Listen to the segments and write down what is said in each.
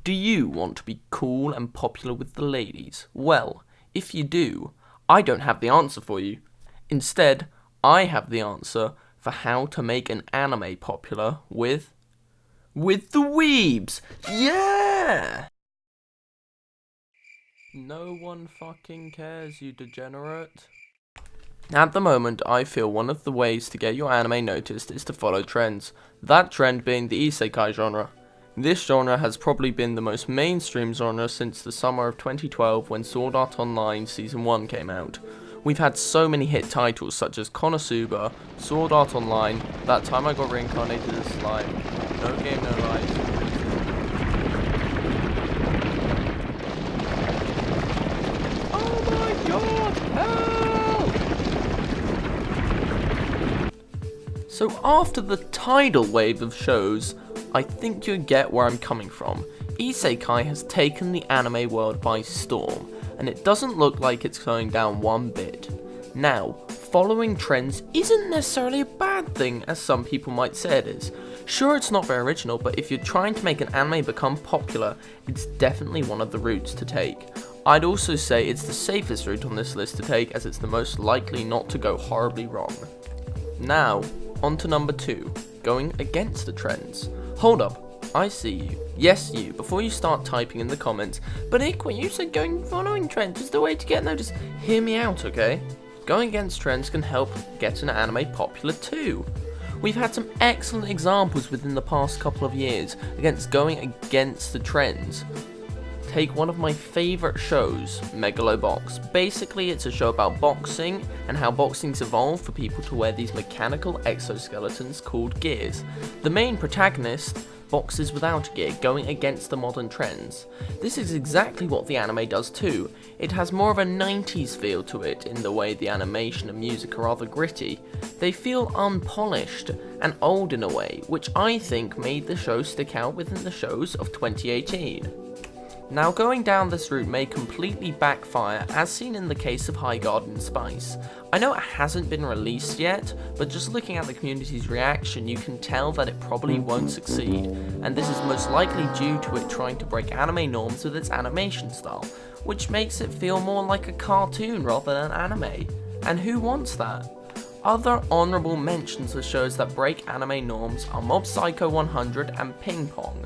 Do you want to be cool and popular with the ladies? Well, if you do, I don't have the answer for you. Instead, I have the answer for how to make an anime popular with the weebs! Yeah! No one fucking cares, you degenerate. At the moment, I feel one of the ways to get your anime noticed is to follow trends. That trend being the isekai genre. This genre has probably been the most mainstream genre since the summer of 2012 when Sword Art Online Season 1 came out. We've had so many hit titles such as KonoSuba, Sword Art Online, That Time I Got Reincarnated as Slime, No Game No Life. Oh my god, help! So after the tidal wave of shows, I think you get where I'm coming from. Isekai has taken the anime world by storm, and it doesn't look like it's going down one bit. Now, following trends isn't necessarily a bad thing, as some people might say it is. Sure, it's not very original, but if you're trying to make an anime become popular, it's definitely one of the routes to take. I'd also say it's the safest route on this list to take, as it's the most likely not to go horribly wrong. Now, on to number 2, going against the trends. Hold up. I see you. Yes, you. Before you start typing in the comments, but Ick, when you said following trends is the way to get noticed, hear me out, okay? Going against trends can help get an anime popular too. We've had some excellent examples within the past couple of years going against the trends. Take one of my favourite shows, Megalo Box. Basically, it's a show about boxing and how boxing's evolved for people to wear these mechanical exoskeletons called gears. The main protagonist boxes without gear, going against the modern trends. This is exactly what the anime does too. It has more of a 90s feel to it in the way the animation and music are rather gritty. They feel unpolished and old in a way, which I think made the show stick out within the shows of 2018. Now, going down this route may completely backfire, as seen in the case of High Garden Spice. I know it hasn't been released yet, but just looking at the community's reaction, you can tell that it probably won't succeed, and this is most likely due to it trying to break anime norms with its animation style, which makes it feel more like a cartoon rather than anime. And who wants that? Other honourable mentions of shows that break anime norms are Mob Psycho 100 and Ping Pong.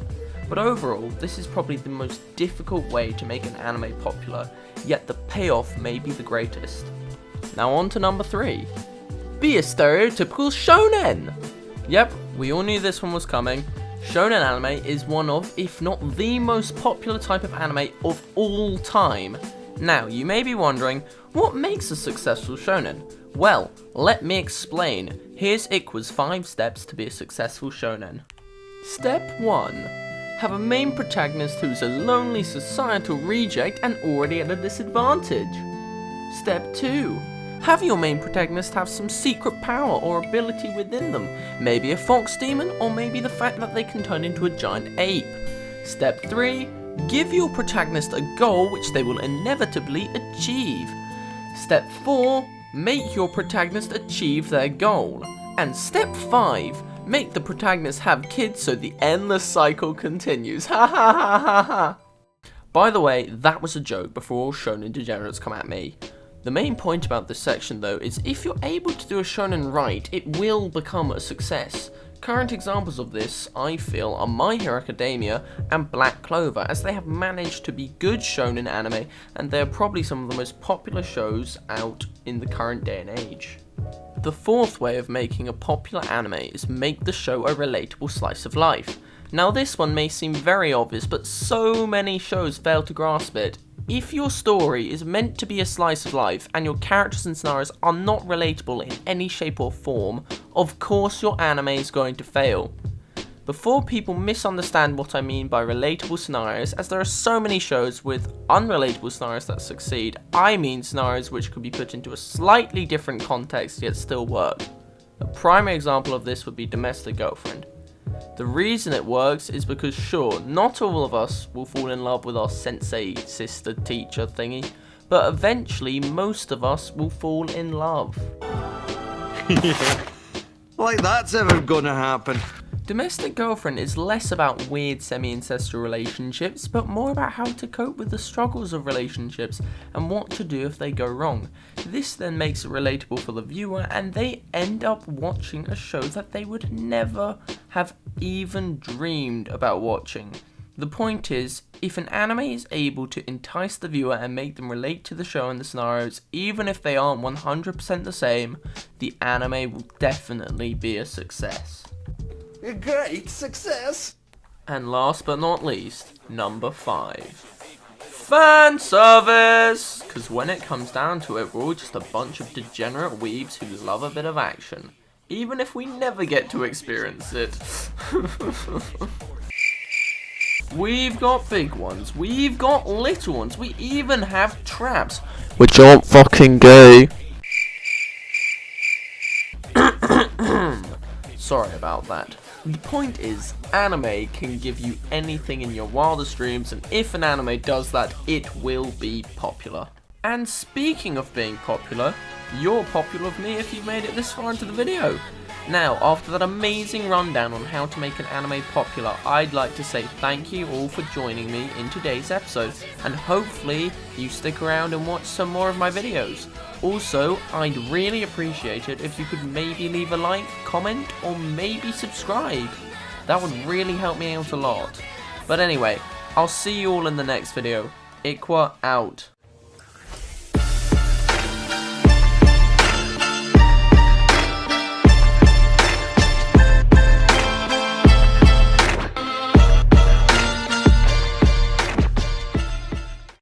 But overall, this is probably the most difficult way to make an anime popular, yet the payoff may be the greatest. Now on to number 3. Be a stereotypical shonen! Yep, we all knew this one was coming. Shonen anime is one of, if not the most popular type of anime of all time. Now, you may be wondering, what makes a successful shonen? Well, let me explain. Here's Ikwa's 5 steps to be a successful shonen. Step 1. Have a main protagonist who's a lonely societal reject and already at a disadvantage. Step 2. Have your main protagonist have some secret power or ability within them, maybe a fox demon or maybe the fact that they can turn into a giant ape. Step 3. Give your protagonist a goal which they will inevitably achieve. Step 4. Make your protagonist achieve their goal. And step 5. Make the protagonist have kids so the endless cycle continues. Ha ha ha ha ha. By the way, that was a joke before all shonen degenerates come at me. The main point about this section though is if you're able to do a shonen right, it will become a success. Current examples of this, I feel, are My Hero Academia and Black Clover, as they have managed to be good shonen anime and they are probably some of the most popular shows out in the current day and age. The 4th way of making a popular anime is make the show a relatable slice of life. Now this one may seem very obvious, but so many shows fail to grasp it. If your story is meant to be a slice of life and your characters and scenarios are not relatable in any shape or form, of course your anime is going to fail. Before people misunderstand what I mean by relatable scenarios, as there are so many shows with unrelatable scenarios that succeed, I mean scenarios which could be put into a slightly different context yet still work. A primary example of this would be Domestic Girlfriend. The reason it works is because sure, not all of us will fall in love with our sensei, sister, teacher thingy, but eventually most of us will fall in love. Like that's ever gonna happen. Domestic Girlfriend is less about weird semi-incestual relationships, but more about how to cope with the struggles of relationships and what to do if they go wrong. This then makes it relatable for the viewer, and they end up watching a show that they would never have even dreamed about watching. The point is, if an anime is able to entice the viewer and make them relate to the show and the scenarios, even if they aren't 100% the same, the anime will definitely be a success. A great success! And last but not least, number 5. Fan service! Because when it comes down to it, we're all just a bunch of degenerate weebs who love a bit of action, even if we never get to experience it. We've got big ones, we've got little ones, we even have traps, which aren't fucking gay. Sorry about that. The point is, anime can give you anything in your wildest dreams, and if an anime does that, it will be popular. And speaking of being popular, you're popular with me if you've made it this far into the video. Now, after that amazing rundown on how to make an anime popular, I'd like to say thank you all for joining me in today's episode, and hopefully you stick around and watch some more of my videos. Also, I'd really appreciate it if you could maybe leave a like, comment, or maybe subscribe. That would really help me out a lot. But anyway, I'll see you all in the next video. Ikwa out.